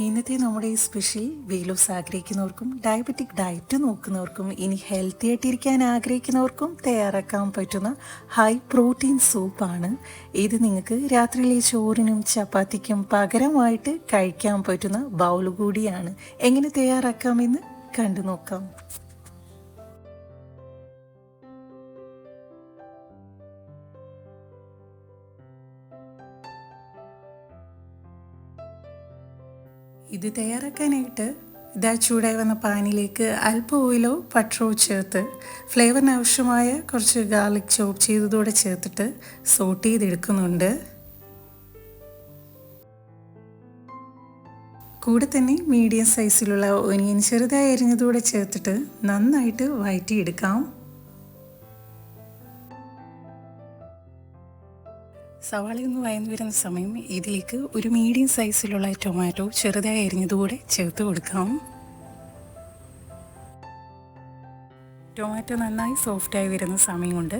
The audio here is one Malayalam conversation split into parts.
ഇന്നത്തെ നമ്മുടെ ഈ സ്പെഷ്യൽ വെയിറ്റ് ലോസ് ആഗ്രഹിക്കുന്നവർക്കും ഡയബറ്റിക് ഡയറ്റ് നോക്കുന്നവർക്കും ഇനി ഹെൽത്തി ആയിട്ടിരിക്കാൻ ആഗ്രഹിക്കുന്നവർക്കും തയ്യാറാക്കാൻ പറ്റുന്ന ഹൈ പ്രോട്ടീൻ സൂപ്പാണ് ഇത്. നിങ്ങൾക്ക് രാത്രിയിലെ ചോറിനും ചപ്പാത്തിക്കും പകരമായിട്ട് കഴിക്കാൻ പറ്റുന്ന ബൗൾ കൂടിയാണ്. എങ്ങനെ തയ്യാറാക്കാമെന്ന് കണ്ടു നോക്കാം. ഇത് തയ്യാറാക്കാനായിട്ട് ചൂടായി വന്ന പാനിലേക്ക് അല്പം ഓയിലോ ബട്ടറോ ചേർത്ത് ഫ്ലേവറിന് ആവശ്യമായ കുറച്ച് ഗാർലിക് ചോപ്പ് ചെയ്തതോടെ ചേർത്തിട്ട് സോട്ട് ചെയ്തെടുക്കുന്നുണ്ട്. കൂടെ തന്നെ മീഡിയം സൈസിലുള്ള ഒനിയൻ ചെറുതായി അരിഞ്ഞതോടെ ചേർത്തിട്ട് നന്നായിട്ട് വഴറ്റിയെടുക്കാം. സവാളയൊന്ന് വഴന്നു വരുന്ന സമയം ഇതിലേക്ക് ഒരു മീഡിയം സൈസിലുള്ള ടൊമാറ്റോ ചെറുതായി അരിഞ്ഞതുകൂടെ ചേർത്ത് കൊടുക്കാം. ടൊമാറ്റോ നന്നായി സോഫ്റ്റായി വരുന്ന സമയം കൊണ്ട്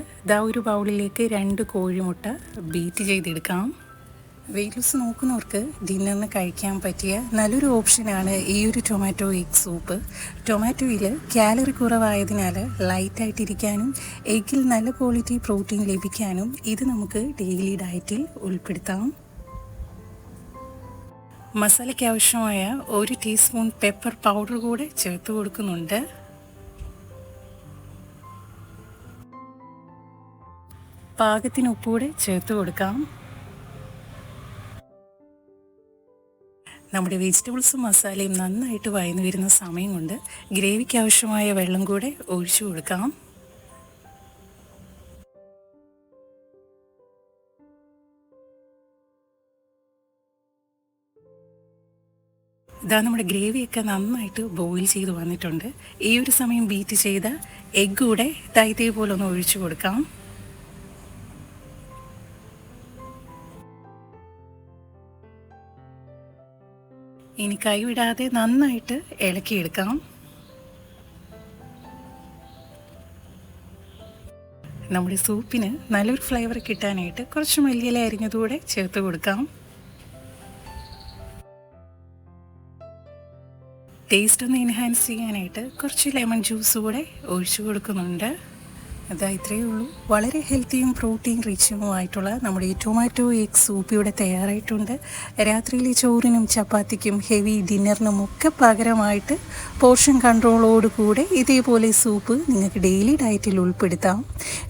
ഒരു ബൗളിലേക്ക് 2 കോഴിമുട്ട ബീറ്റ് ചെയ്തെടുക്കാം. വെയിറ്റ് ലോസ് നോക്കുന്നവർക്ക് ഡിന്നറിന് കഴിക്കാൻ പറ്റിയ നല്ലൊരു ഓപ്ഷനാണ് ഈ ഒരു ടൊമാറ്റോ എഗ് സൂപ്പ്. ടൊമാറ്റോയിൽ കാലറി കുറവായതിനാൽ ലൈറ്റായിട്ടിരിക്കാനും എഗ്ഗിൽ നല്ല ക്വാളിറ്റി പ്രോട്ടീൻ ലഭിക്കാനും ഇത് നമുക്ക് ഡെയിലി ഡയറ്റിൽ ഉൾപ്പെടുത്താം. മസാലയ്ക്ക് ആവശ്യമായ 1 ടീസ്പൂൺ പെപ്പർ പൗഡർ കൂടെ ചേർത്ത് കൊടുക്കുന്നുണ്ട്. പാകത്തിന് ഉപ്പുകൂടെ ചേർത്ത് കൊടുക്കാം. നമ്മുടെ വെജിറ്റബിൾസും മസാലയും നന്നായിട്ട് വഴന്നു വരുന്ന സമയം കൊണ്ട് ഗ്രേവിക്ക് ആവശ്യമായ വെള്ളം കൂടെ ഒഴിച്ചു കൊടുക്കാം. നമ്മുടെ ഗ്രേവിയൊക്കെ നന്നായിട്ട് ബോയിൽ ചെയ്ത് വന്നിട്ടുണ്ട്. ഈ ഒരു സമയം ബീറ്റ് ചെയ്ത എഗ്ഗ് കൂടെ ഇതേപോലെ ഒന്ന് ഒഴിച്ചു കൊടുക്കാം. ഇനി കൈവിടാതെ നന്നായിട്ട് ഇളക്കിയെടുക്കാം. നമ്മുടെ സൂപ്പിന് നല്ലൊരു ഫ്ലേവർ കിട്ടാനായിട്ട് കുറച്ച് മല്ലിയില അരിഞ്ഞതുകൂടെ ചേർത്ത് കൊടുക്കാം. ടേസ്റ്റ് ഒന്ന് എൻഹാൻസ് ചെയ്യാനായിട്ട് കുറച്ച് ലെമൺ ജ്യൂസ് കൂടെ ഒഴിച്ചു കൊടുക്കുന്നുണ്ട്. ഇത്രയേ ഉള്ളൂ. വളരെ ഹെൽത്തിയും പ്രോട്ടീൻ റിച്ചുമായിട്ടുള്ള നമ്മുടെ ഈ ടൊമാറ്റോ എഗ് സൂപ്പ് ഇവിടെ തയ്യാറായിട്ടുണ്ട്. രാത്രിയിലെ ചോറിനും ചപ്പാത്തിക്കും ഹെവി ഡിന്നറിനും ഒക്കെ പകരമായിട്ട് പോർഷൻ കൺട്രോളോട് കൂടെ ഇതേപോലെ സൂപ്പ് നിങ്ങൾക്ക് ഡെയിലി ഡയറ്റിൽ ഉൾപ്പെടുത്താം.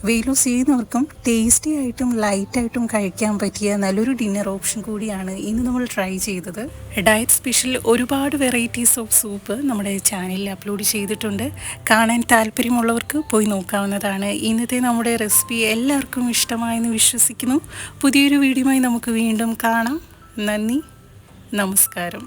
വെയിറ്റ് ലോസ് ചെയ്യുന്നവർക്കും ടേസ്റ്റി ആയിട്ടും ലൈറ്റായിട്ടും കഴിക്കാൻ പറ്റിയ നല്ലൊരു ഡിന്നർ ഓപ്ഷൻ കൂടിയാണ് ഇന്ന് നമ്മൾ ട്രൈ ചെയ്തത്. ഡയറ്റ് സ്പെഷ്യൽ ഒരുപാട് വെറൈറ്റീസ് ഓഫ് സൂപ്പ് നമ്മുടെ ചാനലിൽ അപ്ലോഡ് ചെയ്തിട്ടുണ്ട്. കാണാൻ താല്പര്യമുള്ളവർക്ക് പോയി നോക്കാവുന്നതാണ്. ഇന്നത്തെ നമ്മുടെ റെസിപ്പി എല്ലാവർക്കും ഇഷ്ടമായെന്ന് വിശ്വസിക്കുന്നു. പുതിയൊരു വീഡിയോയുമായി നമുക്ക് വീണ്ടും കാണാം. നന്ദി, നമസ്കാരം.